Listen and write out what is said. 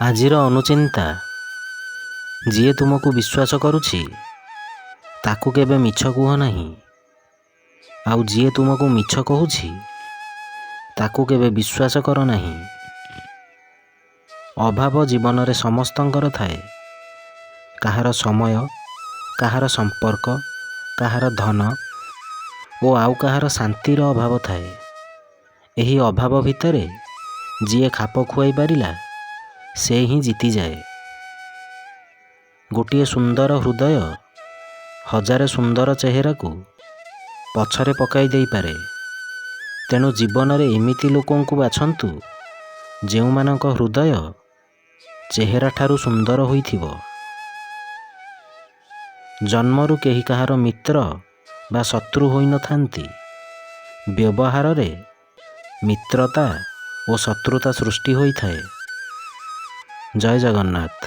ଆଜିର ଅନୁଚିନ୍ତା। ଯିଏ ତୁମକୁ ବିଶ୍ୱାସ କରୁଛି ତାକୁ କେବେ ମିଛ କୁହ ନାହିଁ, ଆଉ ଯିଏ ତୁମକୁ ମିଛ କହୁଛି ତାକୁ କେବେ ବିଶ୍ୱାସ କର ନାହିଁ। ଅଭାବ ଜୀବନରେ ସମସ୍ତଙ୍କର ଥାଏ। କାହାର ସମୟ, କାହାର ସମ୍ପର୍କ, କାହାର ଧନ ଓ ଆଉ କାହାର ଶାନ୍ତିର ଅଭାବ ଥାଏ। ଏହି ଅଭାବ ଭିତରେ ଯିଏ ଖାପ ଖୁଆଇ ପାରିଲା ସେ ହିଁ ଜିତିଯାଏ। ଗୋଟିଏ ସୁନ୍ଦର ହୃଦୟ ହଜାରେ ସୁନ୍ଦର ଚେହେରାକୁ ପଛରେ ପକାଇ ଦେଇପାରେ। ତେଣୁ ଜୀବନରେ ଏମିତି ଲୋକଙ୍କୁ ବାଛନ୍ତୁ ଯେଉଁମାନଙ୍କ ହୃଦୟ ଚେହେରା ଠାରୁ ସୁନ୍ଦର ହୋଇଥିବ। ଜନ୍ମରୁ କେହି କାହାର ମିତ୍ର ବା ଶତ୍ରୁ ହୋଇନଥାନ୍ତି। ବ୍ୟବହାରରେ ମିତ୍ରତା ଓ ଶତ୍ରୁତା ସୃଷ୍ଟି ହୋଇଥାଏ। ଜୟ ଜଗନ୍ନାଥ।